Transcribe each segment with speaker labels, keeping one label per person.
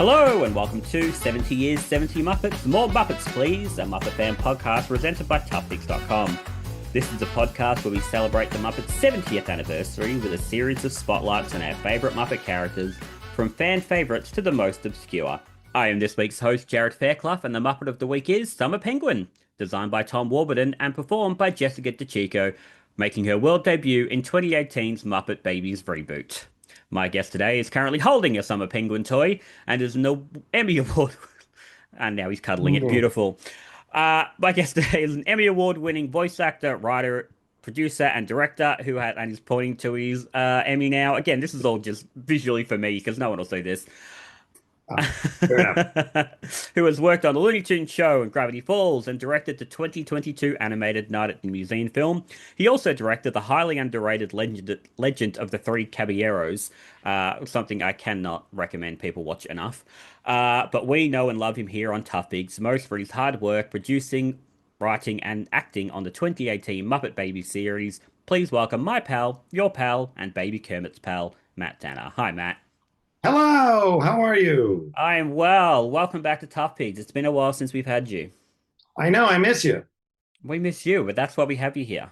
Speaker 1: Hello and welcome to 70 Years, 70 Muppets, More Muppets Please, a Muppet fan podcast presented by toughpicks.com. This is a podcast where we celebrate the Muppets' 70th anniversary with a series of spotlights on our favourite Muppet characters, from fan favourites to the most obscure. I am this week's host, Jared Fairclough, and the Muppet of the Week is Summer Penguin, designed by Tom Warburton and performed by Jessica DeCicco, making her world debut in 2018's Muppet Babies reboot. My guest today is currently holding a Summer Penguin toy and is an Emmy Award. And now he's cuddling it. Beautiful. My guest today is an Emmy Award-winning voice actor, writer, producer, and director and is pointing to his Emmy now. Again, this is all just visually for me because no one will see this.
Speaker 2: Fair enough.
Speaker 1: Who has worked on the Looney Tunes show and Gravity Falls and directed the 2022 animated Night at the Museum film. He also directed the highly underrated Legend of the Three Caballeros, something I cannot recommend people watch enough. But we know and love him here on Tough Pigs, most for his hard work producing, writing, and acting on the 2018 Muppet Babies series. Please welcome my pal, your pal, and Baby Kermit's pal, Matt Tanner. Hi, Matt.
Speaker 2: Hello, how are you?
Speaker 1: I am well. Welcome back to Tough Pigs. It's been a while since we've had you.
Speaker 2: I know, I miss you.
Speaker 1: We miss you, but that's why we have you here.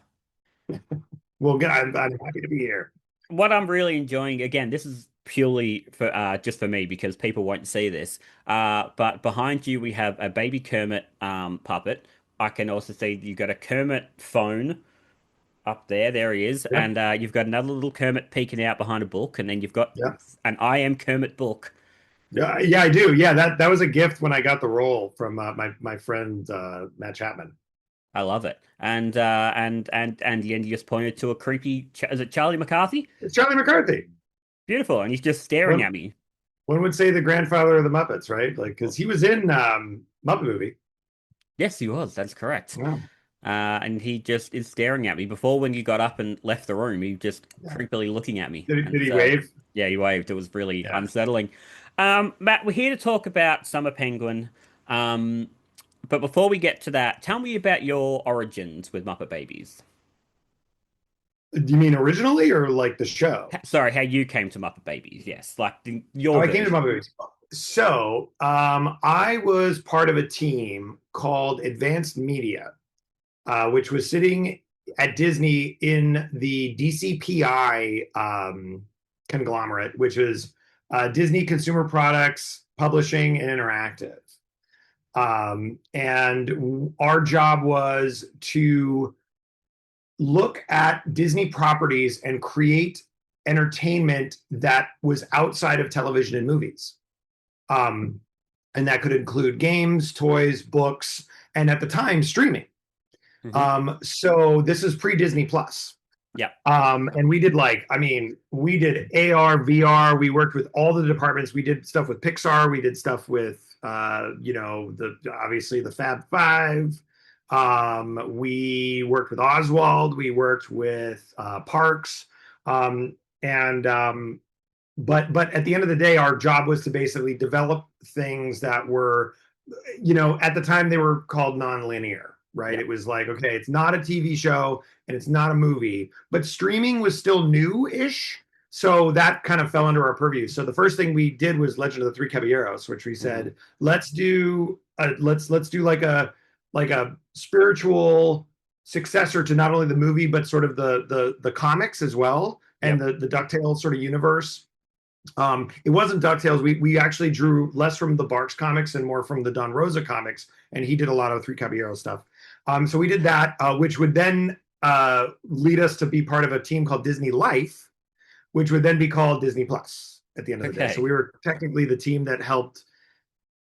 Speaker 2: Well, good. I'm happy to be here.
Speaker 1: What I'm really enjoying, again, this is purely for just for me because people won't see this. But behind you, we have a baby Kermit puppet. I can also see you've got a Kermit phone up there. There he is.
Speaker 2: Yeah,
Speaker 1: And you've got another little Kermit peeking out behind a book. And then you've got
Speaker 2: yeah,
Speaker 1: an I Am Kermit book.
Speaker 2: yeah. I do. Yeah, that was a gift when I got the role from my friend Matt Chapman.
Speaker 1: I love it. And the end you just pointed to a creepy, is it Charlie McCarthy?
Speaker 2: It's Charlie McCarthy.
Speaker 1: Beautiful. And he's just staring
Speaker 2: One,
Speaker 1: at me.
Speaker 2: one would say the grandfather of the Muppets, right? Like, because he was in Muppet Movie.
Speaker 1: Yes, he was. That's correct.
Speaker 2: Wow.
Speaker 1: And he just is staring at me. Before, when you got up and left the room, he just
Speaker 2: Yeah.
Speaker 1: creepily looking at me.
Speaker 2: Did he
Speaker 1: And
Speaker 2: wave?
Speaker 1: yeah, he waved. It was really
Speaker 2: Yeah.
Speaker 1: unsettling. Matt, we're here to talk about Summer Penguin. But before we get to that, tell me about your origins with Muppet Babies.
Speaker 2: Do you mean originally or like the show?
Speaker 1: Sorry, how you came to Muppet Babies. Yes, like
Speaker 2: Oh,
Speaker 1: your
Speaker 2: I came to
Speaker 1: version.
Speaker 2: Muppet Movies. So, I was part of a team called Advanced Media, which was sitting at Disney in the DCPI conglomerate, which is Disney Consumer Products, Publishing, and Interactive. And our job was to look at Disney properties and create entertainment that was outside of television and movies. Um, and that could include games, toys, books, and at the time, streaming.
Speaker 1: Hmm.
Speaker 2: So this is pre-Disney Plus.
Speaker 1: Yeah.
Speaker 2: And we did AR, VR. We worked with all the departments. We did stuff with Pixar. We did stuff with, obviously the Fab Five. We worked with Oswald. We worked with Parks. But at the end of the day, our job was to basically develop things that were, at the time they were called non-linear, right?
Speaker 1: Yeah.
Speaker 2: It was like, okay, it's not a TV show and it's not a movie, but streaming was still new-ish. So that kind of fell under our purview. So the first thing we did was Legend of the Three Caballeros, which we said, let's do like a spiritual successor to not only the movie but sort of the comics as well, and
Speaker 1: Yep.
Speaker 2: the DuckTales sort of universe. It wasn't DuckTales. We actually drew less from the Barks comics and more from the Don Rosa comics, and he did a lot of Three Caballeros stuff. So we did that, which would then lead us to be part of a team called Disney Life, which would then be called Disney Plus at the end of the day. So
Speaker 1: Okay.
Speaker 2: we were technically the team that helped.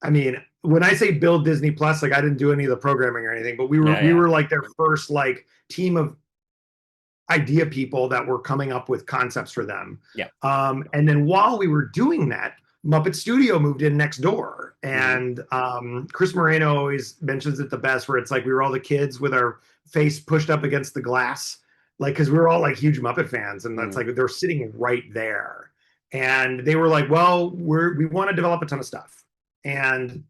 Speaker 2: I mean, when I say build Disney Plus, like I didn't do any of the programming or anything, but we were
Speaker 1: Yeah,
Speaker 2: we
Speaker 1: yeah.
Speaker 2: were like their first like team of idea people that were coming up with concepts for them.
Speaker 1: Yeah.
Speaker 2: And then while we were doing that, Muppet Studio moved in next door.
Speaker 1: Hmm.
Speaker 2: And Chris Moreno always mentions it the best, where it's like we were all the kids with our face pushed up against the glass, like, because we were all like huge Muppet fans. And that's like, they're sitting right there. And they were like, well, we want to develop a ton of stuff. And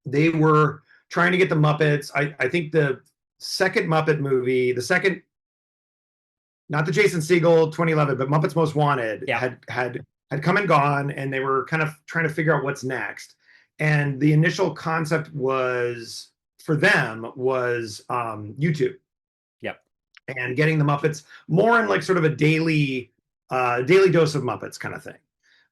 Speaker 2: they were trying to get the Muppets. I think the second Muppet movie, the second, not the Jason Segel 2011, but Muppets Most Wanted,
Speaker 1: Yeah.
Speaker 2: had had come and gone, and they were kind of trying to figure out what's next. And the initial concept was for them was YouTube
Speaker 1: Yep.
Speaker 2: and getting the Muppets more in like sort of a daily dose of Muppets kind of thing.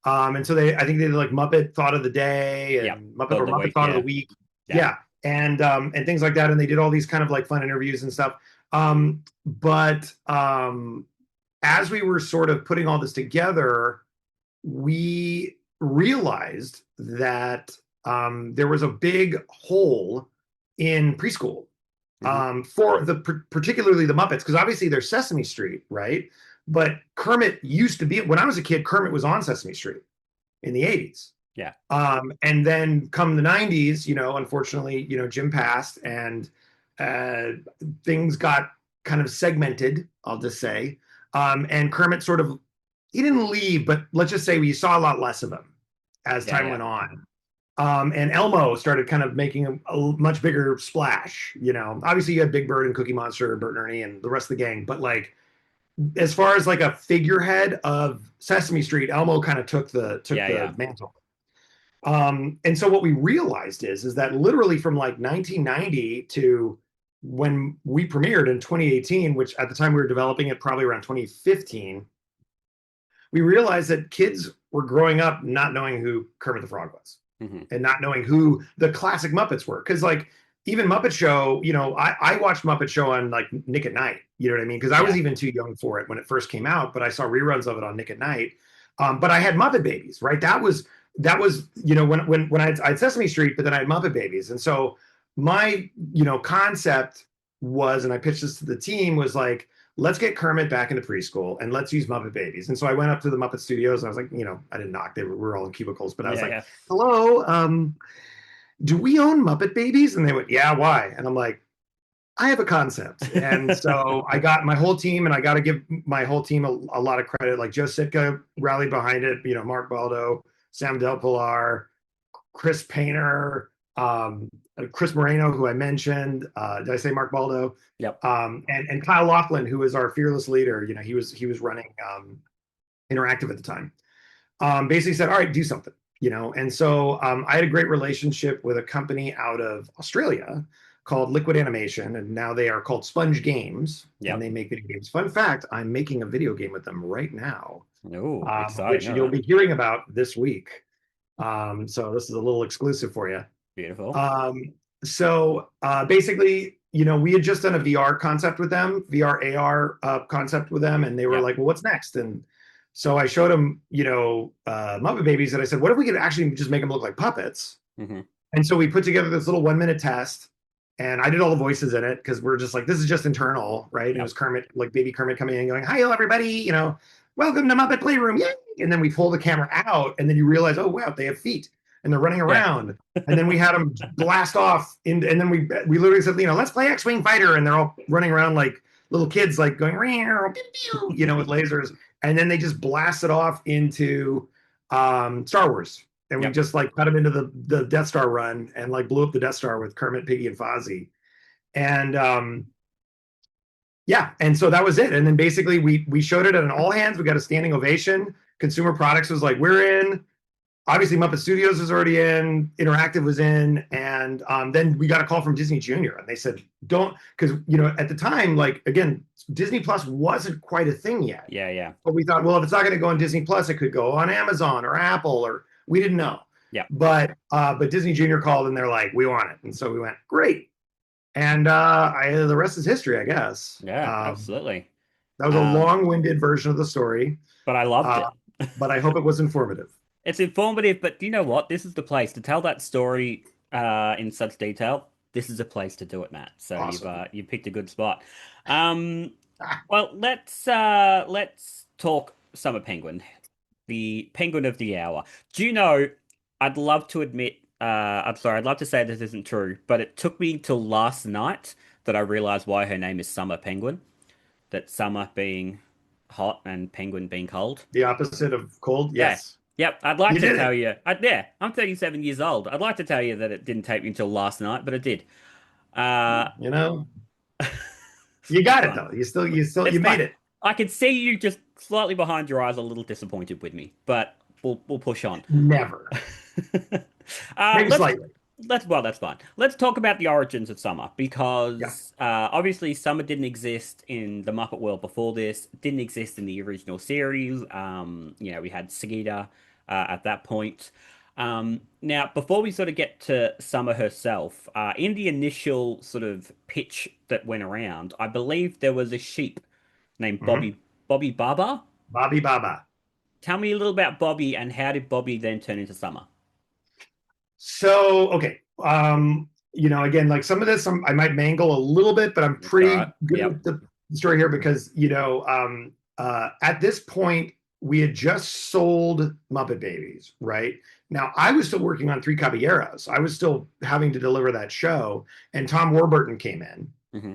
Speaker 2: And so I think they did like Muppet Thought of the Day
Speaker 1: Yep.
Speaker 2: and Muppet
Speaker 1: Thought of
Speaker 2: or
Speaker 1: the
Speaker 2: Muppet
Speaker 1: week.
Speaker 2: Thought of the
Speaker 1: Yeah.
Speaker 2: Week,
Speaker 1: Yeah.
Speaker 2: yeah, and things like that. And they did all these kind of like fun interviews and stuff. But as we were sort of putting all this together, we realized that there was a big hole in preschool for particularly the Muppets, because obviously there's Sesame Street, right? But Kermit used to be, when I was a kid, Kermit was on Sesame Street in the 80s.
Speaker 1: Yeah.
Speaker 2: And then come the 90s, unfortunately, Jim passed, and uh, things got kind of segmented, I'll just say. And Kermit sort of, he didn't leave, but let's just say we saw a lot less of him as
Speaker 1: Yeah.
Speaker 2: time went on. And Elmo started kind of making a much bigger splash. Obviously you had Big Bird and Cookie Monster, Bert and Ernie, and the rest of the gang. But like, as far as like a figurehead of Sesame Street, Elmo kind of took the mantle. And so what we realized is that literally from like 1990 to when we premiered in 2018, which at the time we were developing it probably around 2015, we realized that kids were growing up not knowing who Kermit the Frog was and not knowing who the classic Muppets were. Because like even Muppet Show, I watched Muppet Show on like Nick at Night. You know what I mean? Because I was even too young for it when it first came out, but I saw reruns of it on Nick at Night. But I had Muppet Babies, right? That was when I had Sesame Street, but then I had Muppet Babies, and so my concept was, and I pitched this to the team, was like, let's get Kermit back into preschool and let's use Muppet Babies. And so I went up to the Muppet Studios and I was like, I didn't knock, we were all in cubicles, but I was like, hello, do we own Muppet Babies? And they went, yeah, why? And I'm like, I have a concept. And so I got my whole team, and I got to give my whole team a lot of credit. Like Joe Sitka rallied behind it, Mark Baldo, Sam Del Pilar, Chris Painter, Chris Moreno, who I mentioned. Did I say Mark Baldo?
Speaker 1: Yep.
Speaker 2: And Kyle Laughlin, who was our fearless leader. He was running Interactive at the time. Basically said, all right, do something. And so I had a great relationship with a company out of Australia called Liquid Animation, and now they are called Sponge Games, and they make video games. Fun fact, I'm making a video game with them right now.
Speaker 1: Oh, exciting.
Speaker 2: Which you'll be hearing about this week. So this is a little exclusive for you.
Speaker 1: Beautiful.
Speaker 2: So basically, we had just done a VR concept with them, VR AR concept with them, and they were like, well, what's next? And so I showed them, Muppet Babies, and I said, what if we could actually just make them look like puppets? And so we put together this little 1-minute test, and I did all the voices in it because we're just like, this is just internal, right? And it was Kermit, like baby Kermit coming in and going, hi, everybody, welcome to Muppet Playroom, yay! And then we pull the camera out, and then you realize, oh, wow, they have feet, and they're running around. And then we had them blast off, and then we literally said, let's play X-Wing Fighter, and they're all running around like little kids, like going, with lasers. And then they just blasted off into Star Wars. And we just like cut them into the Death Star run and like blew up the Death Star with Kermit, Piggy, and Fozzie. And and so that was it. And then basically we showed it at an all hands. We got a standing ovation. Consumer Products was like, we're in. Obviously, Muppet Studios was already in. Interactive was in. And then we got a call from Disney Junior, and they said, don't, because at the time, like again, Disney Plus wasn't quite a thing yet.
Speaker 1: Yeah.
Speaker 2: But we thought, well, if it's not going to go on Disney Plus, it could go on Amazon or Apple, or we didn't know.
Speaker 1: Yeah.
Speaker 2: But Disney Junior called, and they're like, we want it. And so we went, great. And the rest is history, I guess.
Speaker 1: Yeah, absolutely.
Speaker 2: That was a long-winded version of the story.
Speaker 1: But I loved it.
Speaker 2: But I hope it was informative.
Speaker 1: It's informative, but do you know what? This is the place to tell that story in such detail. This is a place to do it, Matt. So awesome. You've picked a good spot. Well, let's talk Summer Penguin, the penguin of the hour. Do you know? I'd love to admit. I'm sorry. I'd love to say this isn't true, but it took me till last night that I realized why her name is Summer Penguin. That summer being hot and penguin being cold.
Speaker 2: The opposite of cold. Yes.
Speaker 1: Yeah. Yep. I'd like to tell you. I'm 37 years old. I'd like to tell you that it didn't take me until last night, but it did.
Speaker 2: You got it though. You made it.
Speaker 1: I could see you just slightly behind your eyes, a little disappointed with me, but we'll push on.
Speaker 2: Never. Maybe
Speaker 1: Let's
Speaker 2: slightly.
Speaker 1: that's fine. Let's talk about the origins of Summer
Speaker 2: Yeah.
Speaker 1: because obviously Summer didn't exist in the Muppet world before this. Didn't exist in the original series. We had Skeeter at that point. Now, before we sort of get to Summer herself, in the initial sort of pitch that went around, I believe there was a sheep named
Speaker 2: Mhm.
Speaker 1: Bobby Baba.
Speaker 2: Bobby Baba.
Speaker 1: Tell me a little about Bobby and how did Bobby then turn into Summer?
Speaker 2: So, okay. Again, like some of this I might mangle a little bit, but I'm
Speaker 1: That's all right.
Speaker 2: pretty good
Speaker 1: Yep.
Speaker 2: with the story here because, at this point, we had just sold Muppet Babies, right? Now, I was still working on Three Caballeros. I was still having to deliver that show, and Tom Warburton came in
Speaker 1: Hmm.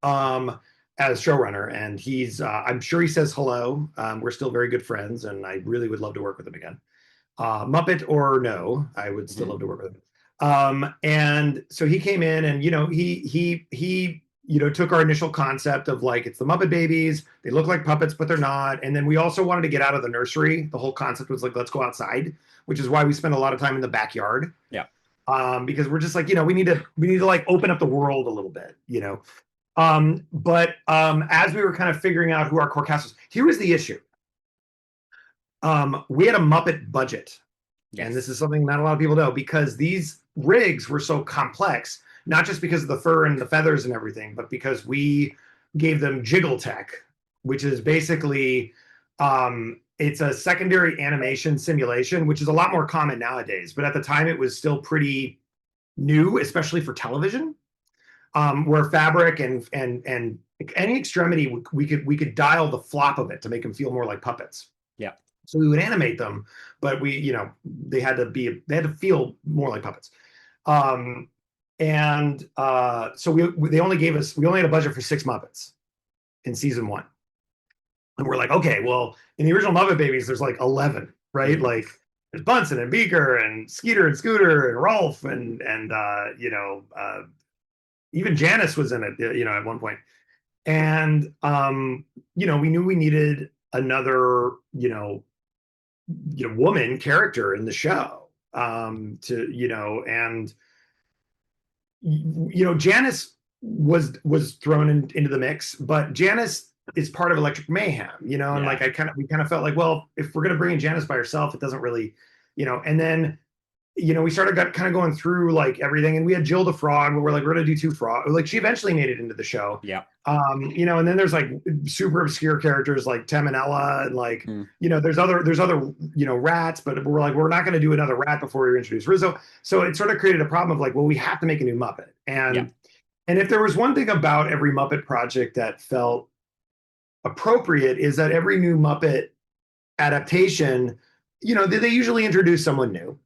Speaker 2: um, as showrunner, and I'm sure he says hello. We're still very good friends, and I really would love to work with him again. Muppet or no, I would still
Speaker 1: Hmm.
Speaker 2: love to work with him. And so he came in, and he took our initial concept of like it's the Muppet Babies. They look like puppets, but they're not. And then we also wanted to get out of the nursery. The whole concept was like let's go outside, which is why we spent a lot of time in the backyard.
Speaker 1: Yeah.
Speaker 2: Because we're just like we need to like open up the world a little bit. But as we were kind of figuring out who our core cast was, here was the issue. We had a Muppet budget. And this
Speaker 1: Yes.
Speaker 2: is something not a lot of people know because these rigs were so complex, not just because of the fur and the feathers and everything, but because we gave them jiggle tech, which is basically it's a secondary animation simulation, which is a lot more common nowadays. But at the time, it was still pretty new, especially for television, where fabric and any extremity we could dial the flop of it to make them feel more like puppets.
Speaker 1: Yeah.
Speaker 2: So we would animate them, but they had to feel more like puppets. Um, so they only we only had a budget for 6 Muppets in season 1. And we're like, okay, well, in the original Muppet Babies, there's like 11, right?
Speaker 1: Hmm.
Speaker 2: Like there's Bunsen and Beaker and Skeeter and Scooter and Rolf and even Janice was in it, at one point. And we knew we needed another, woman character in the show to and Janice was thrown into the mix, but Janice is part of Electric Mayhem, and
Speaker 1: Yeah.
Speaker 2: like we kind of felt like, well, if we're gonna bring in Janice by herself, it doesn't really, and then we started kind of going through like everything, and we had Jill the Frog, but we're like, we're gonna do 2 Frog. Like she eventually made it into the show.
Speaker 1: Yeah.
Speaker 2: And then there's like super obscure characters like Tem and Ella, and like,
Speaker 1: Mm.
Speaker 2: there's other, rats, but we're like, we're not gonna do another rat before we introduce Rizzo. So it sort of created a problem of like, well, we have to make a new Muppet.
Speaker 1: Yeah.
Speaker 2: And if there was one thing about every Muppet project that felt appropriate is that every new Muppet adaptation, they usually introduce someone new.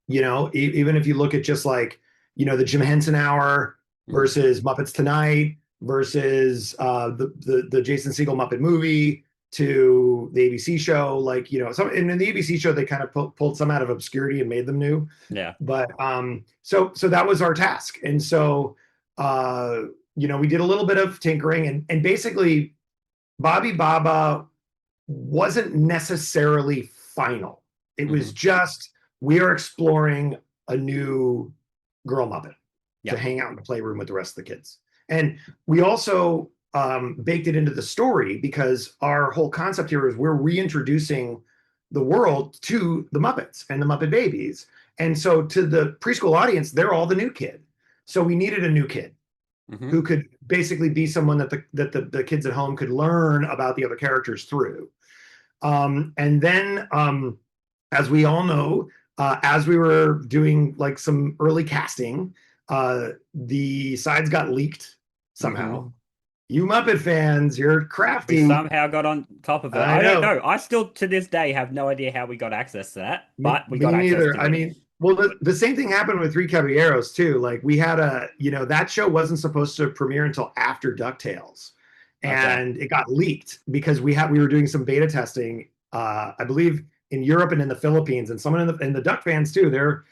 Speaker 2: Even if you look at just like, the Jim Henson Hour
Speaker 1: Mm.
Speaker 2: versus Muppets Tonight versus the Jason Segel Muppet movie to the ABC show, like, some, and in the ABC show, they kind of pulled some out of obscurity and made them new.
Speaker 1: Yeah.
Speaker 2: But so that was our task. And so, we did a little bit of tinkering and basically Bobby Baba wasn't necessarily final. It was
Speaker 1: Hmm.
Speaker 2: just we are exploring a new girl Muppet to
Speaker 1: Yeah.
Speaker 2: hang out in the playroom with the rest of the kids. And we also baked it into the story because our whole concept here is we're reintroducing the world to the Muppets and the Muppet Babies. And so to the preschool audience, they're all the new kid. So we needed a new kid
Speaker 1: Hmm.
Speaker 2: who could basically be someone that the kids at home could learn about the other characters through. And then, as we all know, as we were doing like some early casting, the sides got leaked somehow.
Speaker 1: Hmm.
Speaker 2: You Muppet fans, you're
Speaker 1: We
Speaker 2: crafty.
Speaker 1: somehow got on top of it.
Speaker 2: I
Speaker 1: I don't
Speaker 2: know.
Speaker 1: know. I still to this day have no idea how we got access to that,
Speaker 2: Me,
Speaker 1: but we got
Speaker 2: me
Speaker 1: access
Speaker 2: neither.
Speaker 1: to
Speaker 2: I
Speaker 1: it.
Speaker 2: mean, well, the same thing happened with Three Caballeros too. Like we had that show wasn't supposed to premiere until after DuckTales,
Speaker 1: Okay.
Speaker 2: and it got leaked because we were doing some beta testing, I believe in Europe and in the Philippines, and someone in the Duck fans too. They're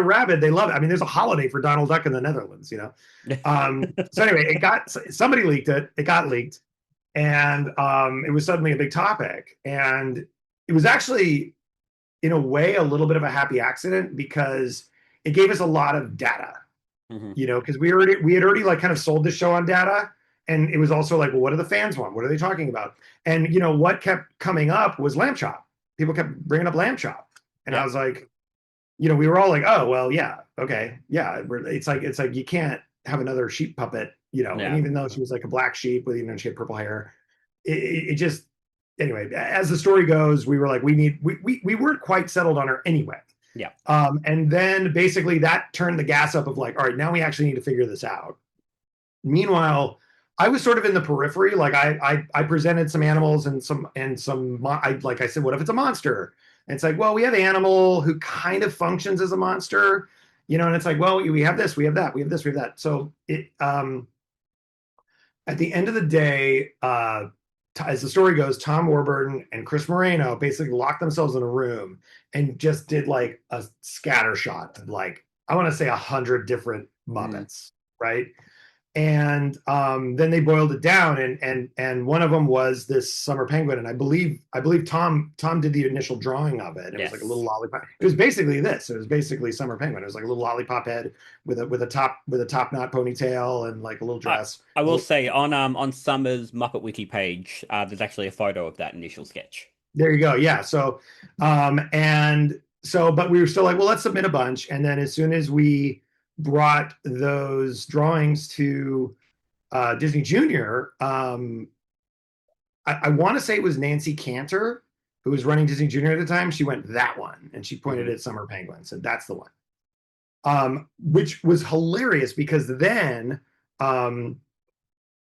Speaker 2: rabid. They love it. I mean, there's a holiday for Donald Duck in the Netherlands. So anyway, somebody leaked it. It got leaked, and it was suddenly a big topic, and it was actually in a way a little bit of a happy accident because it gave us a lot of data,
Speaker 1: Hmm.
Speaker 2: because we had already like kind of sold the show on data, and it was also like, well, what do the fans want? What are they talking about? And what kept coming up was lamb chop. People kept bringing up lamb chop, and I
Speaker 1: Yeah.
Speaker 2: was like, we were all like, oh well, yeah, okay, yeah. It's like you can't have another sheep puppet, and
Speaker 1: Yeah.
Speaker 2: even though she was like a black sheep with she had purple hair, it just anyway. As the story goes, we were like, we weren't quite settled on her anyway.
Speaker 1: Yeah.
Speaker 2: And then basically that turned the gas up of like, all right, now we actually need to figure this out. Meanwhile, I was sort of in the periphery. Like I presented some animals and like I said, what if it's a monster? And it's like, well, we have an animal who kind of functions as a monster, and it's like, well, we have this, we have that, we have this, we have that. So at the end of the day, as the story goes, Tom Warburton and Chris Moreno basically locked themselves in a room and just did like a scatter shot of like, I want to say 100 different
Speaker 1: Mm.
Speaker 2: Muppets, right? And then they boiled it down, and one of them was this summer penguin, and I believe Tom did the initial drawing of it. It was like a little
Speaker 1: Yes.
Speaker 2: lollipop. It was basically this. It was basically summer penguin. It was like a little lollipop head with a top knot ponytail and like a little
Speaker 1: I
Speaker 2: dress.
Speaker 1: I will say on Summer's Muppet Wiki page, there's actually a photo of that initial sketch.
Speaker 2: There you go. Yeah. But we were still like, well, let's submit a bunch, and then as soon as we brought those drawings to Disney Junior, I want to say it was Nancy Cantor who was running Disney Junior at the time. She went that one, and she pointed
Speaker 1: Hmm.
Speaker 2: at Summer Penguin, said that's the one, which was hilarious because then um,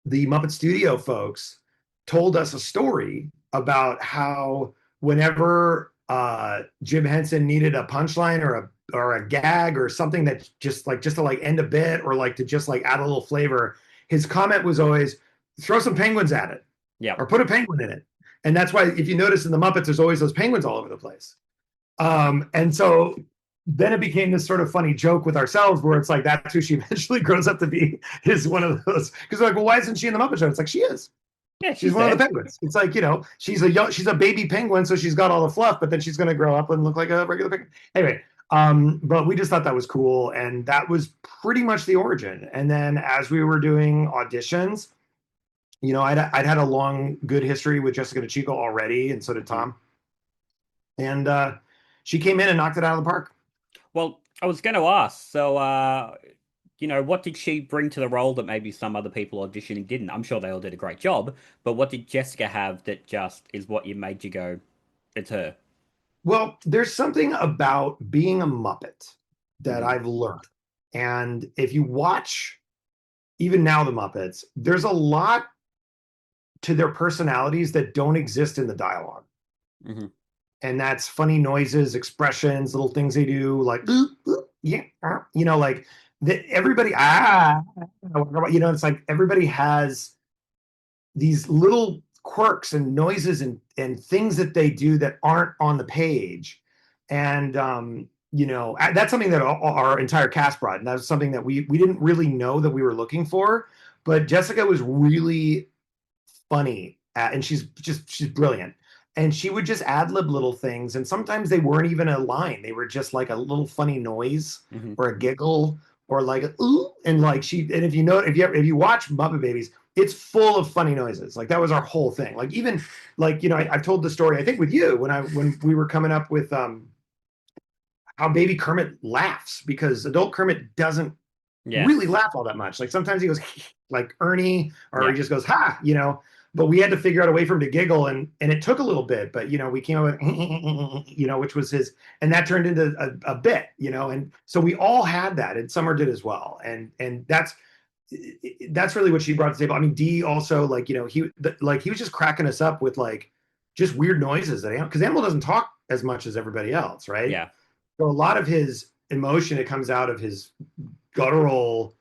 Speaker 2: the Muppet Studio folks told us a story about how whenever Jim Henson needed a punchline or a gag or something that just to like end a bit or like to just like add a little flavor, his comment was always throw some penguins at it
Speaker 1: Yep.
Speaker 2: or put a penguin in it. And that's why if you notice in the Muppets, there's always those penguins all over the place. And so then it became this sort of funny joke with ourselves where it's like that's who she eventually grows up to be is one of those because they're like, well, why isn't she in the Muppet Show? It's like she is.
Speaker 1: Yeah,
Speaker 2: She's
Speaker 1: she's
Speaker 2: one of
Speaker 1: there.
Speaker 2: the penguins. It's like she's a baby penguin, so she's got all the fluff, but then she's going to grow up and look like a regular penguin. Anyway, but we just thought that was cool, and that was pretty much the origin. And then as we were doing auditions, I'd had a long good history with Jessica DeChico already, and so did
Speaker 1: Hmm.
Speaker 2: Tom. And she came in and knocked it out of the park.
Speaker 1: Well, I was going to ask, so what did she bring to the role that maybe some other people auditioning didn't? I'm sure they all did a great job, but what did Jessica have that just is what you made you go, it's her?
Speaker 2: Well, there's something about being a Muppet that
Speaker 1: Hmm.
Speaker 2: I've learned. And if you watch even now the Muppets, there's a lot to their personalities that don't exist in the dialogue.
Speaker 1: Hmm.
Speaker 2: And that's funny noises, expressions, little things they do, like yeah, like everybody it's like everybody has these little quirks and noises and things that they do that aren't on the page. And that's something that our entire cast brought, and that was something that we didn't really know that we were looking for. But Jessica was really funny and she's brilliant, and she would just ad lib little things, and sometimes they weren't even a line, they were just like a little funny noise
Speaker 1: Hmm.
Speaker 2: or a giggle or like a, ooh, and like and if you watch Muppet Babies, it's full of funny noises. Like that was our whole thing. Like even like I've told the story I think with you when we were coming up with how baby Kermit laughs, because adult Kermit doesn't really
Speaker 1: Yes.
Speaker 2: laugh all that much. Like sometimes he goes like Ernie, or he
Speaker 1: Yeah.
Speaker 2: just goes ha. But we had to figure out a way for him to giggle, and it took a little bit, but we came up with which was his, and that turned into a bit, and so we all had that, and Summer did as well, and that's really what she brought to the table. I mean, Dee also, like he was just cracking us up with like just weird noises that because Animal doesn't talk as much as everybody else, right?
Speaker 1: Yeah.
Speaker 2: So a lot of his emotion, it comes out of his guttural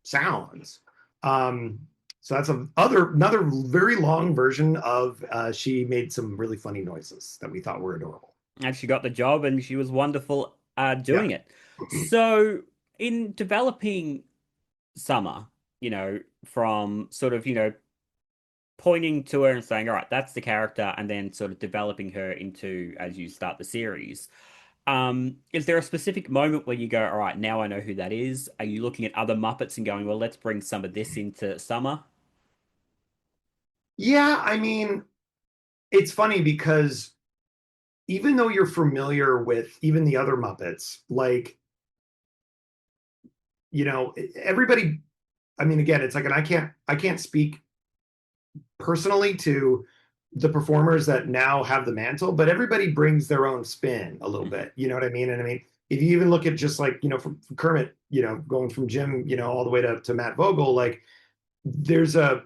Speaker 2: sounds. Um, so that's another very long version of she made some really funny noises that we thought were adorable.
Speaker 1: And she got the job and she was wonderful
Speaker 2: Yeah.
Speaker 1: doing it. So, in developing Summer, from sort of, pointing to her and saying, all right, that's the character, and then sort of developing her into as you start the series. Is there a specific moment where you go, all right, now I know who that is? Are you looking at other Muppets and going, well, let's bring some of this into Summer?
Speaker 2: Yeah, I mean, it's funny because even though you're familiar with even the other Muppets, like, everybody, I mean, again, it's like, and I can't speak personally to the performers that now have the mantle, but everybody brings their own spin a little
Speaker 1: Mhm.
Speaker 2: bit. You know what I mean? And I mean, if you even look at just like, from Kermit, going from Jim, all the way to Matt Vogel, like there's a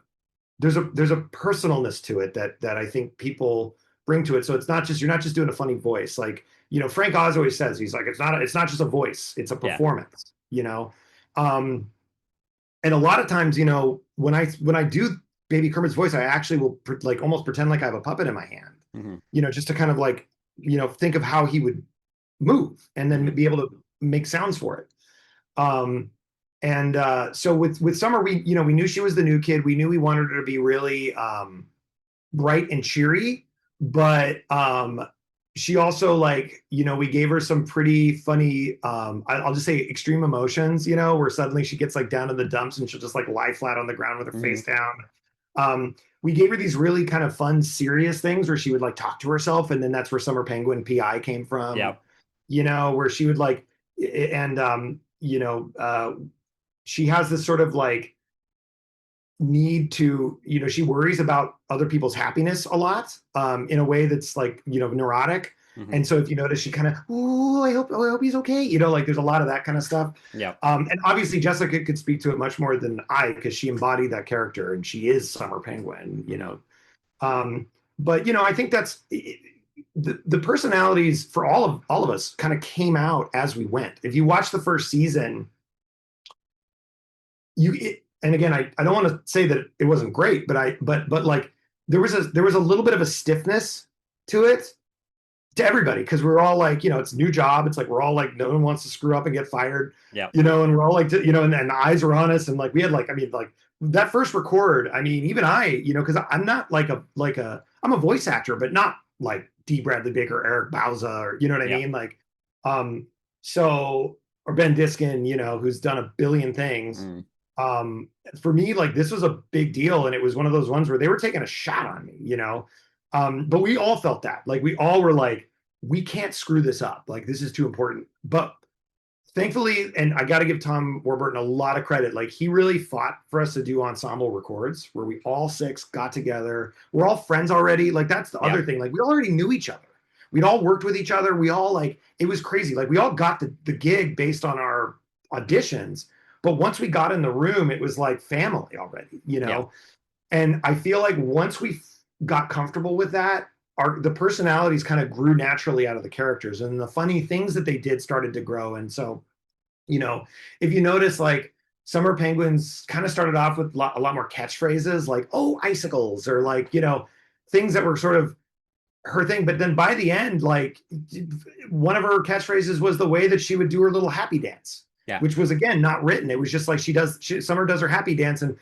Speaker 2: there's a personalness to it that I think people bring to it. So it's not just you're not just doing a funny voice. Like, Frank Oz always says, he's like, it's not just a voice, it's a
Speaker 1: Yeah.
Speaker 2: performance. Um, and a lot of times, when I do Baby Kermit's voice, I actually will like almost pretend like I have a puppet in my hand,
Speaker 1: Hmm.
Speaker 2: just to kind of like, think of how he would move and then
Speaker 1: Hmm.
Speaker 2: be able to make sounds for it. Um, and so with Summer, we knew she was the new kid. We knew we wanted her to be really bright and cheery, but she also, like, we gave her some pretty funny, I'll just say extreme emotions, where suddenly she gets like down in the dumps and she'll just like lie flat on the ground with her
Speaker 1: Hmm.
Speaker 2: face down. We gave her these really kind of fun, serious things where she would like talk to herself, and then that's where Summer Penguin PI came from,
Speaker 1: Yep.
Speaker 2: where she would like, and she has this sort of like need to, she worries about other people's happiness a lot, in a way that's like, neurotic.
Speaker 1: Hmm.
Speaker 2: And so if you notice, she kind of, oh, I hope he's okay. Like there's a lot of that kind of stuff.
Speaker 1: Yep.
Speaker 2: And obviously Jessica could speak to it much more than I, because she embodied that character and she is Summer Penguin.
Speaker 1: Hmm.
Speaker 2: But I think that's the personalities for all of us kind of came out as we went. If you watch the first season, and again, I don't want to say that it wasn't great, but like there was a little bit of a stiffness to it, to everybody, because we're all like, it's a new job. It's like we're all like, no one wants to screw up and get fired,
Speaker 1: Yep.
Speaker 2: and we're all like, and the eyes are on us, and like we had like, I mean, like that first record. I mean, even because I'm not I'm a voice actor, but not like D. Bradley Baker, Eric Bauza, or you know what I
Speaker 1: Yep.
Speaker 2: mean, like, um, so, or Ben Diskin, who's done a billion things.
Speaker 1: Mm.
Speaker 2: um for me, like, this was a big deal, and it was one of those ones where they were taking a shot on me. But we all felt that, like, we all were like, we can't screw this up, like this is too important. But thankfully, and I got to give Tom Warburton a lot of credit, like he really fought for us to do ensemble records where we all six got together. We're all friends already, like that's the other
Speaker 1: Yep.
Speaker 2: thing, like we already knew each other. We'd all worked with each other. We all, like, it was crazy, like we all got the gig based on our auditions, but once we got in the room, it was like family already.
Speaker 1: Yep.
Speaker 2: And I feel like once we got comfortable with that, the personalities kind of grew naturally out of the characters, and the funny things that they did started to grow. And so, you know, if you notice, like, Summer Penguins kind of started off with a lot more catchphrases, like, oh, icicles, or like, things that were sort of her thing. But then by the end, like, one of her catchphrases was the way that she would do her little happy dance,
Speaker 1: Yeah.
Speaker 2: which was, again, not written. It was just like Summer does her happy dance, and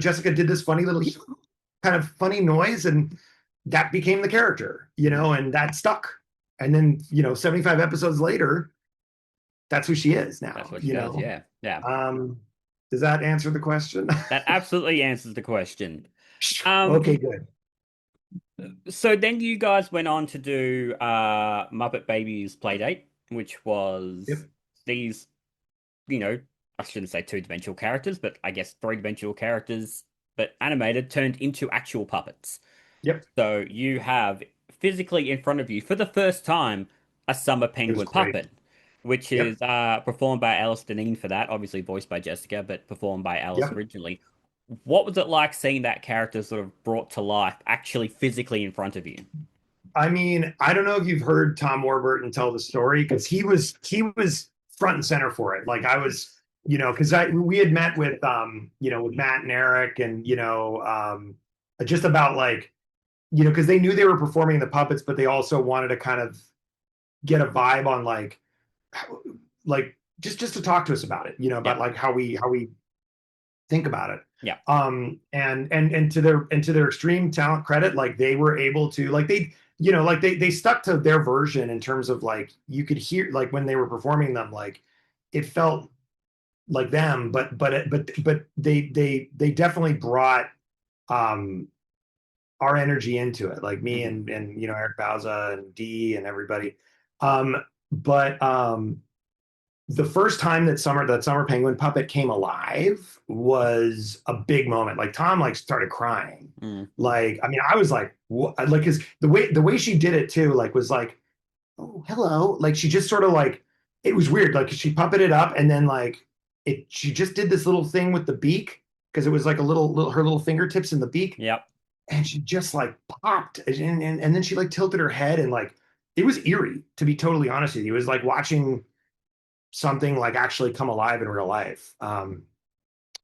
Speaker 2: Jessica did this funny little kind of funny noise, and that became the character,
Speaker 1: Hmm.
Speaker 2: and that stuck. And then, 75 episodes later, that's who she is
Speaker 1: That's
Speaker 2: now.
Speaker 1: what she does. Yeah. Yeah.
Speaker 2: Um, does that answer the question?
Speaker 1: That absolutely answers the question. Um,
Speaker 2: Okay, good.
Speaker 1: so then you guys went on to do Muppet Babies Playdate, which was
Speaker 2: Yep.
Speaker 1: these, you know, I shouldn't say two-dimensional characters, but I guess three-dimensional characters, but animated, turned into actual puppets.
Speaker 2: Yep.
Speaker 1: So you have physically in front of you for the first time a Summer
Speaker 2: It was
Speaker 1: Penguin
Speaker 2: great.
Speaker 1: puppet, which
Speaker 2: Yep.
Speaker 1: is performed by Alice Deneen for that, obviously voiced by Jessica, but performed by Alice
Speaker 2: Yep.
Speaker 1: originally. What was it like seeing that character sort of brought to life, actually physically in front of you?
Speaker 2: I mean, I don't know if you've heard Tom Warburton tell the story, because he was front and center for it. Like I was, because I we had met with Matt and Eric, and just about, like, because they knew they were performing the puppets, but they also wanted to kind of get a vibe on, like just to talk to us about it, about
Speaker 1: Yep.
Speaker 2: like how we think about it.
Speaker 1: Yeah.
Speaker 2: And to their extreme talent credit, like they were able to like they stuck to their version in terms of like you could hear like when they were performing them, like it felt like them, but they definitely brought um our energy into it, like me
Speaker 1: Hmm.
Speaker 2: and Eric Bauza and Dee and everybody. Um, but the first time that Summer Penguin puppet came alive was a big moment. Like Tom like started crying.
Speaker 1: Mm.
Speaker 2: Like I mean, I was like, what? Like, cause the way she did it too, like was like, oh hello, like she just sort of like it was weird. Like she puppeted up and then like she just did this little thing with the beak because it was like a little her little fingertips in the beak
Speaker 1: Yep.
Speaker 2: and she just like popped and then she like tilted her head and like it was eerie, to be totally honest with you. It was like watching something like actually come alive in real life.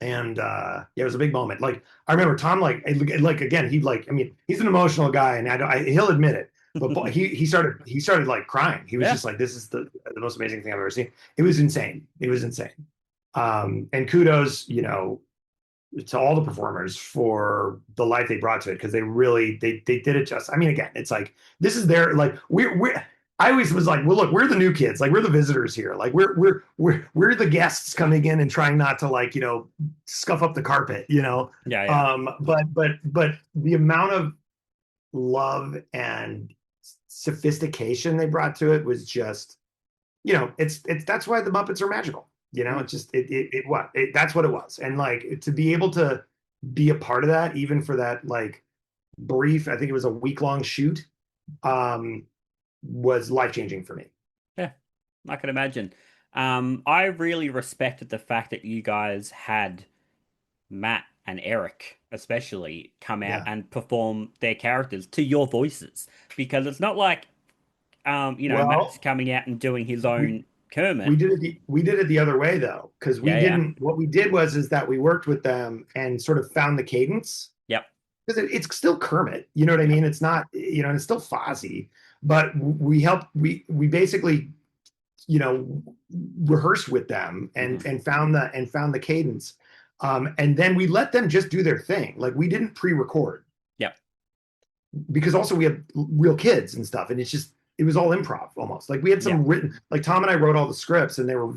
Speaker 2: And yeah, it was a big moment. Like I remember Tom, like again, he like, I mean, he's an emotional guy, and he'll admit it. But he started like crying. He was
Speaker 1: Yeah.
Speaker 2: just like, "This is the most amazing thing I've ever seen." It was insane. It was insane. And kudos, to all the performers for the life they brought to it because they really they did it just. I mean, again, it's like this is their like we're. I always was like, well, look, we're the new kids, like we're the visitors here, like we're the guests coming in and trying not to like scuff up the carpet.
Speaker 1: Yeah. Yeah.
Speaker 2: But the amount of love and sophistication they brought to it was just it's that's why the Muppets are magical.
Speaker 1: Mm.
Speaker 2: It's just that's what it was, and like to be able to be a part of that, even for that like brief, I think it was a week-long shoot, um, was life-changing for me.
Speaker 1: Yeah. I can imagine. I really respected the fact that you guys had Matt and Eric, especially, come out
Speaker 2: Yeah.
Speaker 1: and perform their characters to your voices because it's not like Matt's
Speaker 2: Well,
Speaker 1: coming out and doing his
Speaker 2: we
Speaker 1: own Kermit.
Speaker 2: we did it the other way though, because we
Speaker 1: Yeah. Yeah.
Speaker 2: didn't. What we did was is that we worked with them and sort of found the cadence
Speaker 1: Yep.
Speaker 2: because it's still Kermit. You know what I
Speaker 1: Yep.
Speaker 2: mean? It's not, and it's still Fozzie, but we helped. We basically, you know, rehearsed with them
Speaker 1: Hmm.
Speaker 2: and found the cadence, and then we let them just do their thing. Like we didn't pre-record
Speaker 1: Yep.
Speaker 2: because also we have real kids and stuff, and it was all improv almost. Like we had
Speaker 1: Yep.
Speaker 2: some written, like Tom and I wrote all the scripts, and they were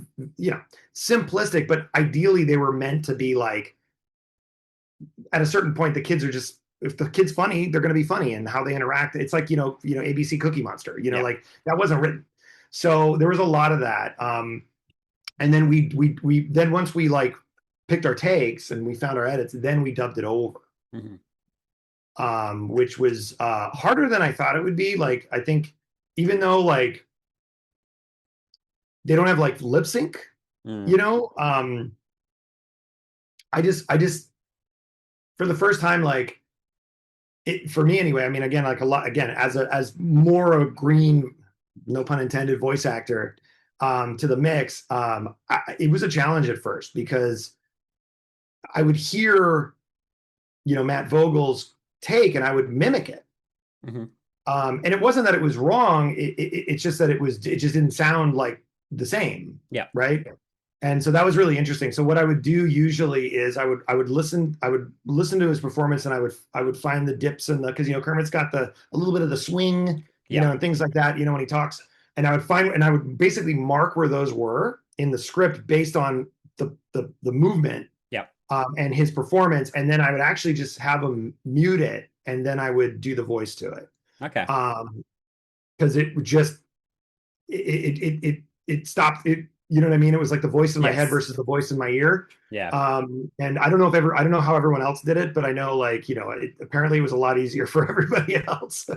Speaker 2: simplistic, but ideally they were meant to be like at a certain point the kids are just if the kid's funny they're going to be funny and how they interact. It's like ABC Cookie Monster,
Speaker 1: Yep.
Speaker 2: like that wasn't written. So there was a lot of that. And then we then once we like picked our takes and we found our edits, then we dubbed it over,
Speaker 1: Hmm.
Speaker 2: which was harder than I thought it would be. Like I think even though like they don't have like lip sync,
Speaker 1: Mm.
Speaker 2: you know, I just for the first time, like it for me anyway. I mean, again, like a lot again as more a green, no pun intended, voice actor to the mix. It was a challenge at first because I would hear Matt Vogel's take and I would mimic it.
Speaker 1: Hmm.
Speaker 2: And it wasn't that it was wrong. It's just that it just didn't sound like the same,
Speaker 1: Yep.
Speaker 2: right? And so that was really interesting. So what I would do usually is I would listen to his performance and I would find the dips and the because Kermit's got a little bit of the swing,
Speaker 1: Yep.
Speaker 2: and things like that, when he talks. And I would basically mark where those were in the script based on the movement
Speaker 1: Yep.
Speaker 2: and his performance, and then I would actually just have him mute it, and then I would do the voice to it.
Speaker 1: Okay.
Speaker 2: Because it would just it stopped it. You know what I mean? It was like the voice in my head
Speaker 1: Yes.
Speaker 2: versus the voice in my ear.
Speaker 1: Yeah.
Speaker 2: And I don't know how everyone else did it, but I know like apparently it was a lot easier for everybody else.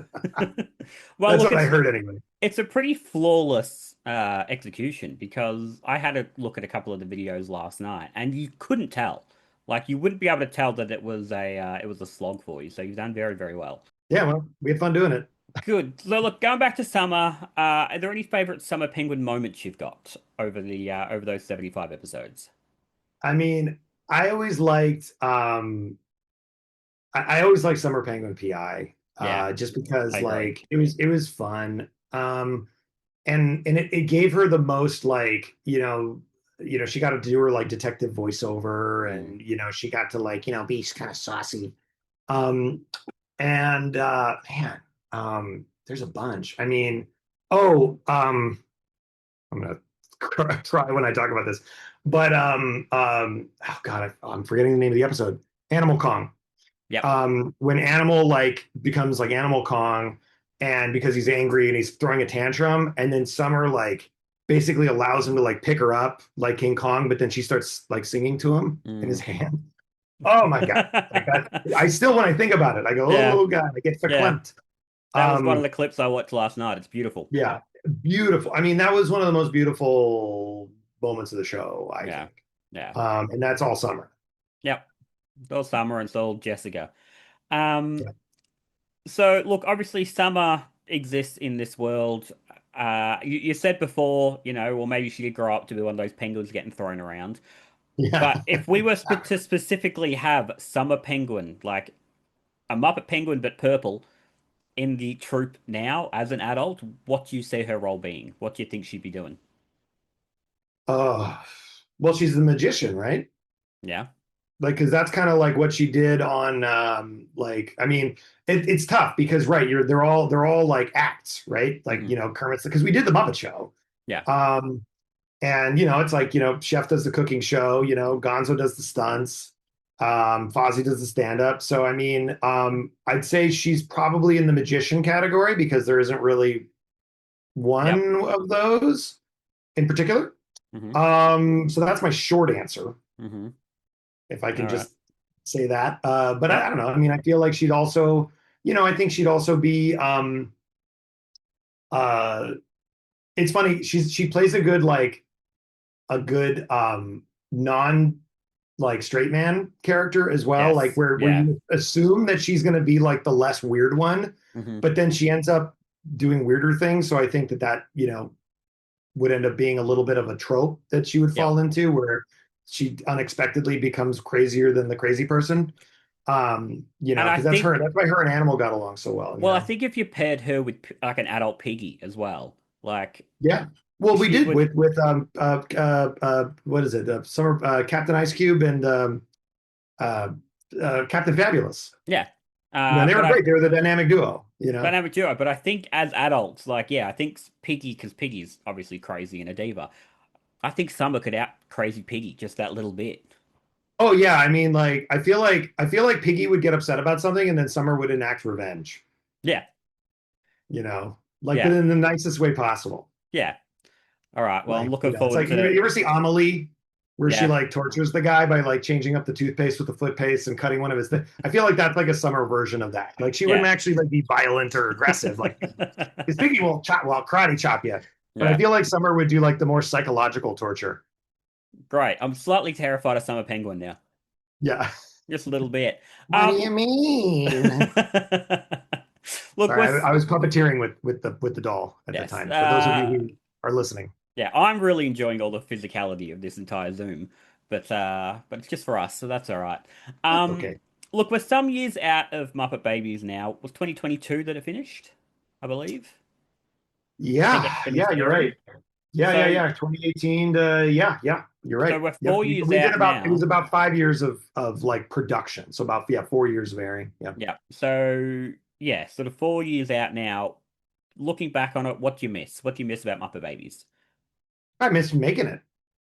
Speaker 1: Well,
Speaker 2: That's
Speaker 1: look,
Speaker 2: what I heard anyway.
Speaker 1: it's a pretty flawless execution because I had a look at a couple of the videos last night, and you couldn't tell. Like you wouldn't be able to tell that it was a slog for you. So you've done very, very well.
Speaker 2: Yeah, well, we had fun doing it.
Speaker 1: Good. So look, going back to summer, are there any favorite summer penguin moments you've got over those 75 episodes?
Speaker 2: I mean, I always liked I always liked Summer Penguin PI,
Speaker 1: Yeah,
Speaker 2: just
Speaker 1: I
Speaker 2: because
Speaker 1: agree.
Speaker 2: like it was fun. And it gave her the most like she got to do her like detective voiceover,
Speaker 1: Mm.
Speaker 2: and she got to like be kind of saucy. Um, and man, there's a bunch. I mean, oh, I'm gonna cry when I talk about this, but oh God, I'm forgetting the name of the episode. Animal Kong.
Speaker 1: Yep.
Speaker 2: When Animal like becomes like Animal Kong, and because he's angry and he's throwing a tantrum, and then Summer like basically allows him to like pick her up like King Kong, but then she starts like singing to him in his
Speaker 1: Mm.
Speaker 2: hand. Oh my God. Like that, I still, when I think about it, I go,
Speaker 1: Yeah.
Speaker 2: oh God, I get
Speaker 1: Yeah.
Speaker 2: verklempt.
Speaker 1: That was one of
Speaker 2: Um,
Speaker 1: the clips I watched last night. It's beautiful.
Speaker 2: yeah, beautiful. I mean, that was one of the most beautiful moments of the show, I
Speaker 1: Yeah.
Speaker 2: think.
Speaker 1: Yeah.
Speaker 2: And that's all Summer.
Speaker 1: Yep. It's all Summer and it's all Jessica. Um,
Speaker 2: Yeah.
Speaker 1: so look, obviously Summer exists in this world. You said before, well, maybe she could grow up to be one of those penguins getting thrown around.
Speaker 2: Yeah.
Speaker 1: But if we were to specifically have Summer Penguin, like a Muppet Penguin but purple, in the troupe now as an adult, what do you see her role being? What do you think she'd be doing?
Speaker 2: Oh, well, she's the magician, right?
Speaker 1: Yeah.
Speaker 2: Like, because that's kind of like what she did on, like, I mean, it's tough because, right, they're all like acts, right? Like,
Speaker 1: Hmm.
Speaker 2: Kermit's, because we did the Muppet Show.
Speaker 1: Yeah.
Speaker 2: Um, and, it's like, Chef does the cooking show, Gonzo does the stunts, Fozzie does the stand-up. So, I mean, I'd say she's probably in the magician category because there isn't really
Speaker 1: Yep.
Speaker 2: one of those in particular.
Speaker 1: Hmm.
Speaker 2: So that's my short answer,
Speaker 1: Hmm.
Speaker 2: if I
Speaker 1: All
Speaker 2: can
Speaker 1: right.
Speaker 2: just say that. But I
Speaker 1: Yep.
Speaker 2: don't know. I mean, I feel like she'd also, I think she'd also be. Uh, it's funny. She plays a good non like straight man character as well. Like
Speaker 1: Yes.
Speaker 2: where
Speaker 1: Yeah.
Speaker 2: you assume that she's going to be like the less weird one,
Speaker 1: Hmm.
Speaker 2: but then she ends up doing weirder things. So I think that would end up being a little bit of a trope that she would
Speaker 1: Yep.
Speaker 2: fall into, where she unexpectedly becomes crazier than the crazy person.
Speaker 1: And I
Speaker 2: Because that's her.
Speaker 1: think,
Speaker 2: That's why her and Animal got along so well.
Speaker 1: well, I think if you paired her with like an adult Piggy as well, like
Speaker 2: Yeah. Well, we
Speaker 1: she
Speaker 2: did
Speaker 1: would,
Speaker 2: with what is it? Summer Captain Ice Cube and uh, Captain Fabulous.
Speaker 1: yeah.
Speaker 2: They
Speaker 1: But
Speaker 2: were
Speaker 1: I
Speaker 2: great. They were the dynamic duo.
Speaker 1: dynamic duo. But I think as adults, like, yeah, I think Piggy, because Piggy's obviously crazy and a diva. I think Summer could out crazy Piggy just that little bit.
Speaker 2: Oh yeah. I mean, like I feel like Piggy would get upset about something, and then Summer would enact revenge.
Speaker 1: Yeah.
Speaker 2: Like, but
Speaker 1: Yeah.
Speaker 2: in the nicest way possible.
Speaker 1: Yeah. All right. Well, I'm
Speaker 2: Like,
Speaker 1: looking
Speaker 2: it's
Speaker 1: forward
Speaker 2: like
Speaker 1: to,
Speaker 2: you ever see Amelie, where she
Speaker 1: yeah.
Speaker 2: like tortures the guy by like changing up the toothpaste with the foot paste and cutting one of his. I feel like that's like a Summer version of that. Like she wouldn't
Speaker 1: Yeah.
Speaker 2: actually like be violent or aggressive. Like his Piggy will karate chop you, but I
Speaker 1: Yeah.
Speaker 2: feel like Summer would do like the more psychological torture.
Speaker 1: Great. I'm slightly terrified of Summer Penguin now.
Speaker 2: Yeah.
Speaker 1: Just a little bit.
Speaker 2: What do
Speaker 1: Um
Speaker 2: you mean?
Speaker 1: Look,
Speaker 2: Sorry, I was puppeteering with the doll at the
Speaker 1: yes.
Speaker 2: time. For those of you who are listening.
Speaker 1: Yeah, I'm really enjoying all the physicality of this entire Zoom, but it's just for us, so that's all right.
Speaker 2: That's
Speaker 1: Um,
Speaker 2: okay.
Speaker 1: Look, we're some years out of Muppet Babies now. It was 2022 that it finished, I believe. I think it
Speaker 2: Yeah,
Speaker 1: finished
Speaker 2: yeah, you're
Speaker 1: airing.
Speaker 2: right. Yeah, yeah,
Speaker 1: So,
Speaker 2: yeah. 2018 to yeah, you're
Speaker 1: so
Speaker 2: right.
Speaker 1: we're
Speaker 2: Yep.
Speaker 1: 4 years
Speaker 2: We did
Speaker 1: out
Speaker 2: about it was
Speaker 1: now.
Speaker 2: about 5 years of like production. So about 4 years of airing. Yeah.
Speaker 1: Yeah. So yeah, sort of 4 years out now. Looking back on it, what do you miss? What do you miss about Muppet Babies?
Speaker 2: I miss making it.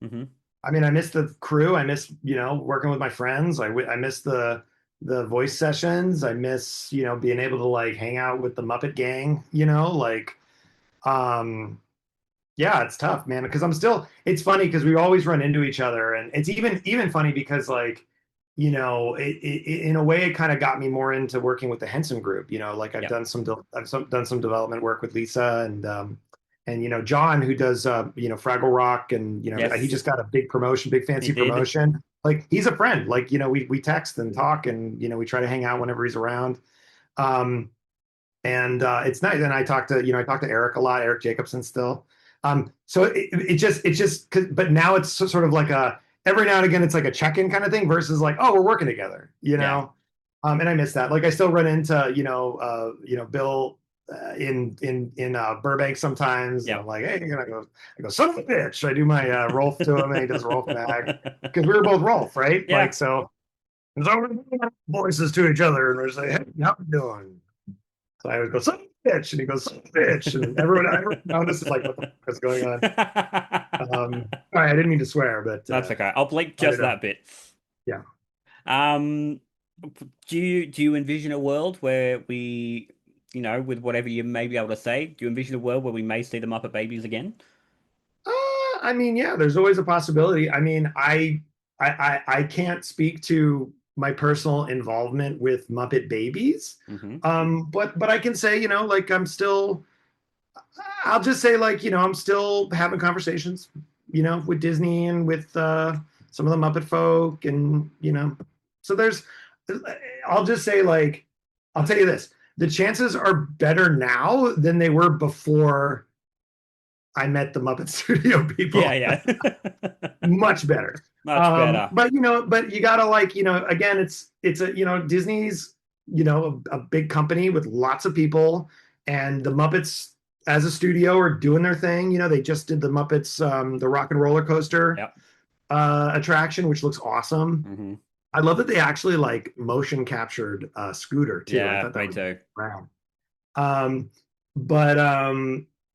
Speaker 1: Hmm.
Speaker 2: I mean, I miss the crew. I miss, working with my friends. I miss the voice sessions. I miss, being able to like hang out with the Muppet gang, like um yeah, it's tough, man, because it's funny because we always run into each other, and it's even funny because like, in a way it kind of got me more into working with the Henson group, like
Speaker 1: Yep.
Speaker 2: done some development work with Lisa and John, who does Fraggle Rock, and he
Speaker 1: Yes,
Speaker 2: just got a big promotion, big
Speaker 1: he
Speaker 2: fancy
Speaker 1: did.
Speaker 2: promotion. Like he's a friend. Like, we text and talk, and we try to hang out whenever he's around. Um and it's nice. And I talk to Eric a lot, Eric Jacobson still. So it just, but now it's sort of like every now and again, it's like a check-in kind of thing versus like, oh, we're working together.
Speaker 1: Yeah.
Speaker 2: And I miss that. Like I still run into, Bill. in Burbank sometimes, and
Speaker 1: Yeah.
Speaker 2: I'm like, hey, I go, son of a bitch. I do my Rolf to him, and he does Rolf back because we were both Rolf, right?
Speaker 1: Yeah.
Speaker 2: Like so. And so we're voices to each other, and we're just like, hey, how you doing? So I would go, son of a bitch, and he goes, son of a bitch, and everyone around us is like, what the fuck is going on? All right, I didn't mean to swear, but
Speaker 1: That's okay. I'll bleep
Speaker 2: I
Speaker 1: just
Speaker 2: don't know.
Speaker 1: that bit.
Speaker 2: Yeah.
Speaker 1: Um, do you envision a world where we, with whatever you may be able to say, do you envision a world where we may see the Muppet Babies again?
Speaker 2: I mean, yeah, there's always a possibility. I mean, I can't speak to my personal involvement with Muppet Babies.
Speaker 1: Hmm.
Speaker 2: But I can say, like I'll just say like, I'm still having conversations, with Disney and with some of the Muppet folk and, so I'll just say like, I'll tell you this, the chances are better now than they were before I met the Muppet Studio
Speaker 1: Yeah,
Speaker 2: people.
Speaker 1: yeah.
Speaker 2: Much better.
Speaker 1: Much better.
Speaker 2: But you gotta like, again, it's a, Disney's, a big company with lots of people, and the Muppets as a studio are doing their thing. They just did the Muppets, the Rock and Roller Coaster
Speaker 1: Yep.
Speaker 2: attraction, which looks awesome.
Speaker 1: Hmm.
Speaker 2: I love that they actually like motion captured Scooter too. I
Speaker 1: Yeah,
Speaker 2: thought that
Speaker 1: me
Speaker 2: was
Speaker 1: too.
Speaker 2: rad. But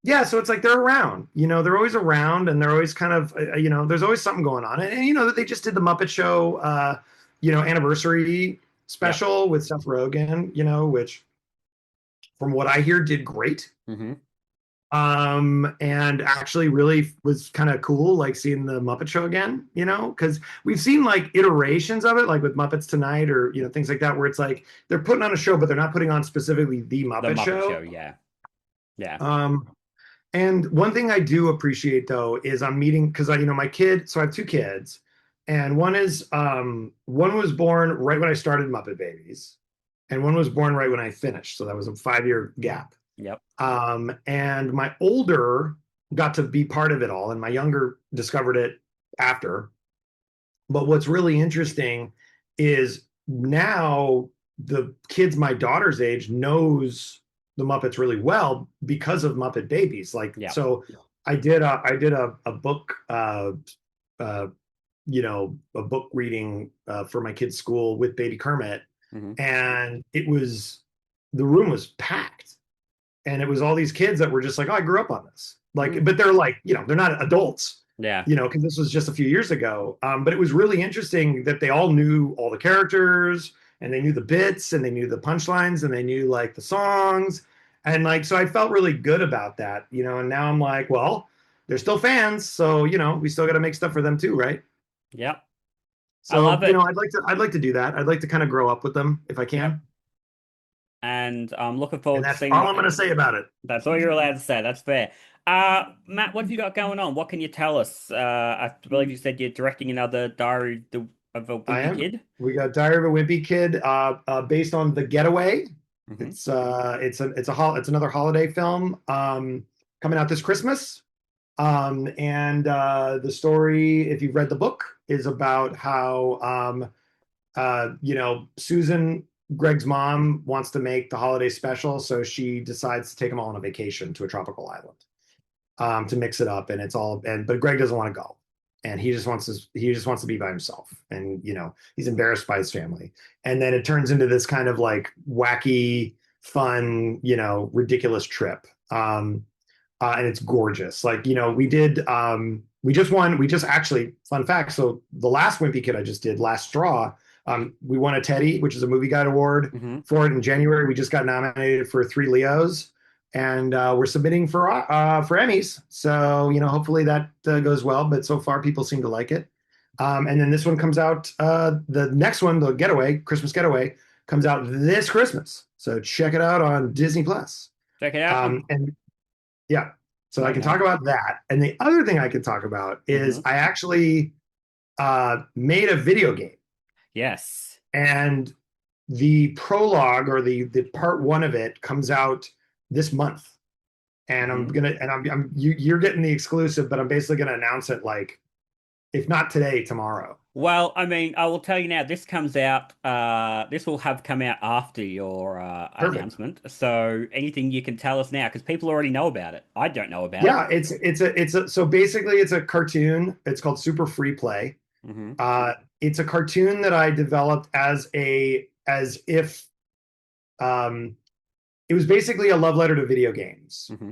Speaker 2: yeah, so it's like they're around, they're always around, and they're always kind of, there's always something going on. And that they just did the Muppet Show, anniversary
Speaker 1: Yep.
Speaker 2: special with Seth Rogen, which from what I hear did great.
Speaker 1: Hmm.
Speaker 2: And actually really was kind of cool, like seeing the Muppet Show again, because we've seen like iterations of it, like with Muppets Tonight or, things like that, where it's like they're putting on a show, but they're not putting on specifically the
Speaker 1: The
Speaker 2: Muppet
Speaker 1: Muppet Show,
Speaker 2: Show.
Speaker 1: yeah. Yeah.
Speaker 2: Um, And one thing I do appreciate though is I'm meeting because my kid, so I have two kids, and one was born right when I started Muppet Babies, and one was born right when I finished. So that was a 5 year gap.
Speaker 1: Yep.
Speaker 2: And my older got to be part of it all, and my younger discovered it after. But what's really interesting is now the kids my daughter's age knows the Muppets really well because of Muppet Babies. Like,
Speaker 1: Yep.
Speaker 2: so I did a book, uh, a book reading for my kids' school with Baby Kermit,
Speaker 1: Hmm.
Speaker 2: and the room was packed, and it was all these kids that were just like, oh, I grew up on this. Like,
Speaker 1: Mm.
Speaker 2: but they're like, they're not adults,
Speaker 1: Yeah.
Speaker 2: because this was just a few years ago. But it was really interesting that they all knew all the characters, and they knew the bits, and they knew the punchlines, and they knew like the songs. And like, so I felt really good about that, and now I'm like, well, they're still fans. So, we still got to make stuff for them too, right?
Speaker 1: Yep. I
Speaker 2: So,
Speaker 1: love it.
Speaker 2: I'd like to do that. I'd like to kind of grow up with them if I
Speaker 1: Yep.
Speaker 2: can.
Speaker 1: And I'm looking
Speaker 2: And
Speaker 1: forward to
Speaker 2: that's
Speaker 1: seeing
Speaker 2: all
Speaker 1: what
Speaker 2: I'm going to say about it.
Speaker 1: that's all you're allowed to say. That's fair. Matt, what have you got going on? What can you tell us? I believe you said you're directing another of a
Speaker 2: I
Speaker 1: Wimpy
Speaker 2: am.
Speaker 1: Kid.
Speaker 2: We got Diary of a Wimpy Kid, based on The Getaway.
Speaker 1: Hmm.
Speaker 2: It's another holiday film, coming out this Christmas. And the story, if you've read the book, is about how Susan, Greg's mom, wants to make the holiday special, so she decides to take them all on a vacation to a tropical island, to mix it up, and but Greg doesn't want to go, and he just wants to be by himself, and he's embarrassed by his family, and then it turns into this kind of like wacky, fun, ridiculous trip, and it's gorgeous. Like, we just actually, fun fact. So the last Wimpy Kid I just did, Last Straw, we won a Teddy, which is a movie guide award
Speaker 1: Hmm.
Speaker 2: for it in January. We just got nominated for 3 Leos, and we're submitting for Emmys. So, hopefully that goes well. But so far, people seem to like it. And then this one comes out. The next one, the Getaway, Christmas Getaway, comes out this Christmas. So check it out on Disney Plus.
Speaker 1: Check it out.
Speaker 2: And yeah, so I can
Speaker 1: Okay.
Speaker 2: talk about that. And the other thing I can talk about is
Speaker 1: Hmm.
Speaker 2: I actually made a video game,
Speaker 1: Yes.
Speaker 2: and the prologue, or the part one of it, comes out this month. And I'm
Speaker 1: Hmm.
Speaker 2: gonna and you're getting the exclusive, but I'm basically gonna announce it, like, if not today, tomorrow.
Speaker 1: Well, I mean, I will tell you now, this comes out, this will have come out after your
Speaker 2: Perfect.
Speaker 1: announcement. So anything you can tell us now, because people already know about it. I don't know about it.
Speaker 2: Yeah, it's a so basically it's a cartoon. It's called Super Free Play.
Speaker 1: Hmm.
Speaker 2: It's a cartoon that I developed as if um, it was basically a love letter to video games.
Speaker 1: Hmm.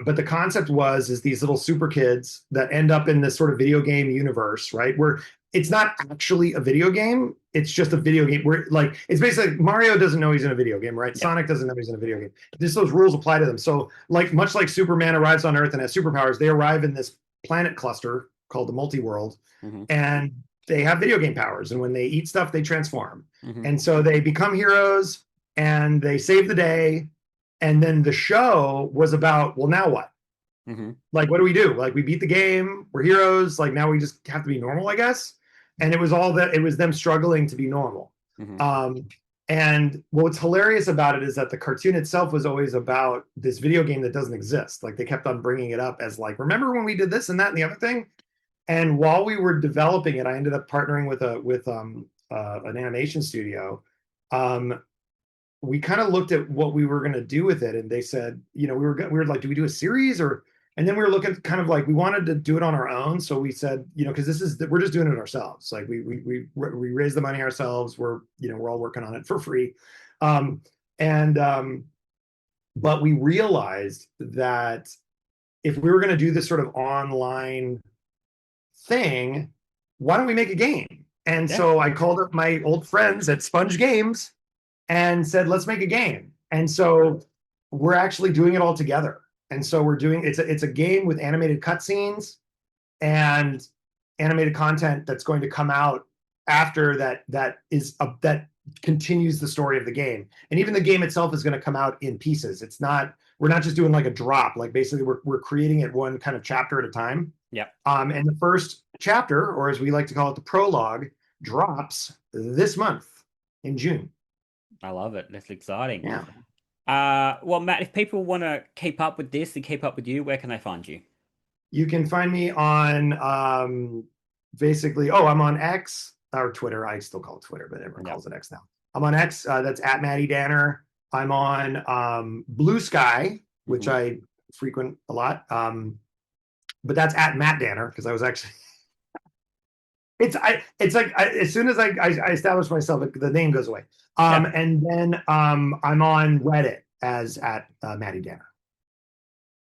Speaker 2: But the concept is these little super kids that end up in this sort of video game universe, right? Where it's not actually a video game. It's just a video game where like it's basically like Mario doesn't know he's in a video game, right?
Speaker 1: Yep.
Speaker 2: Sonic doesn't know he's in a video game. Just those rules apply to them. So like much like Superman arrives on Earth and has superpowers, they arrive in this planet cluster called the multi-world,
Speaker 1: Hmm.
Speaker 2: and they have video game powers. And when they eat stuff, they transform.
Speaker 1: Hmm.
Speaker 2: And so they become heroes and they save the day. And then the show was about, well, now what?
Speaker 1: Hmm.
Speaker 2: Like, what do we do? Like, we beat the game, we're heroes. Like, now we just have to be normal, I guess. And it was all that, it was them struggling to be normal.
Speaker 1: Hmm.
Speaker 2: Um, and what's hilarious about it is that the cartoon itself was always about this video game that doesn't exist. Like, they kept on bringing it up as, like, remember when we did this and that and the other thing? And while we were developing it, I ended up partnering with an animation studio. Um, we kind of looked at what we were going to do with it, and they said, we were like, do we do a series or? And then we were looking kind of like we wanted to do it on our own, so we said, because we're just doing it ourselves. Like we raise the money ourselves. We're all working on it for free, um, and but we realized that if we were going to do this sort of online thing, why don't we make a game? And
Speaker 1: Yeah.
Speaker 2: so I called up my old friends at Sponge Games and said, let's make a game. And so we're actually doing it all together. And so we're doing it's a game with animated cutscenes and animated content that's going to come out after that continues the story of the game. And even the game itself is going to come out in pieces. We're not just doing like a drop. Like basically we're creating it one kind of chapter at a time.
Speaker 1: Yep.
Speaker 2: And the first chapter, or as we like to call it, the prologue, drops this month in June.
Speaker 1: I love it. That's exciting.
Speaker 2: Yeah.
Speaker 1: Well, Matt, if people want to keep up with this and keep up with you, where can they find you?
Speaker 2: You can find me on basically, I'm on X or Twitter. I still call it Twitter, but everyone calls it X now. I'm on X. That's at Matty Danner. I'm on Blue Sky, which I frequent a lot. But that's at Matt Danner because I was actually. It's like as soon as I establish myself, the name goes away. And then I'm on Reddit as at Matty Danner.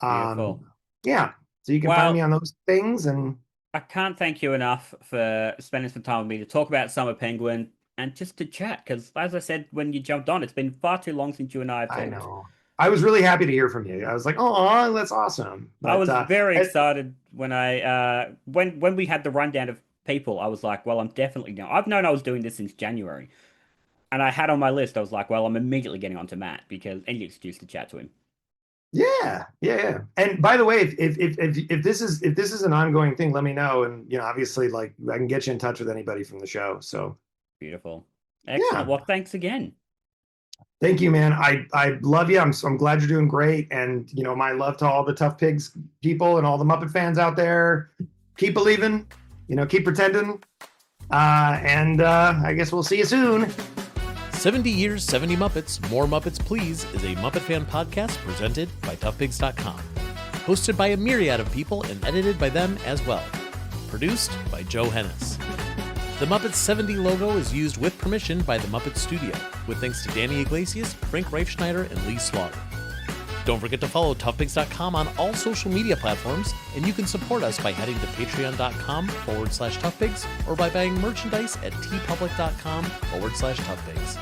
Speaker 1: Beautiful.
Speaker 2: Yeah. So you can find me on those things. And
Speaker 1: I can't thank you enough for spending some time with me to talk about Summer Penguin and just to chat. Because as I said when you jumped on, it's been far too long since you and I have talked.
Speaker 2: I know. I was really happy to hear from you. I was like, oh, that's awesome. But,
Speaker 1: I was very excited when when we had the rundown of people. I was like, well, I'm definitely now. I've known I was doing this since January, and I had on my list. I was like, well, I'm immediately getting onto Matt because any excuse to chat to him.
Speaker 2: Yeah. And by the way, if this is an ongoing thing, let me know. And obviously, like I can get you in touch with anybody from the show. So
Speaker 1: beautiful, excellent.
Speaker 2: Yeah.
Speaker 1: Well, thanks again.
Speaker 2: Thank you, man. I love you. I'm glad you're doing great. And my love to all the Tough Pigs people and all the Muppet fans out there. Keep believing. Keep pretending. And I guess we'll see you soon.
Speaker 3: 70 Years, 70 Muppets, More Muppets Please is a Muppet fan podcast presented by ToughPigs.com. Hosted by a myriad of people and edited by them as well. Produced by Joe Hennis. The Muppets 70 logo is used with permission by the Muppet Studio, with thanks to Danny Iglesias, Frank Reifschneider, and Lee Slaughter. Don't forget to follow ToughPigs.com on all social media platforms, and you can support us by heading to patreon.com/toughpigs or by buying merchandise at tpublic.com/toughpigs.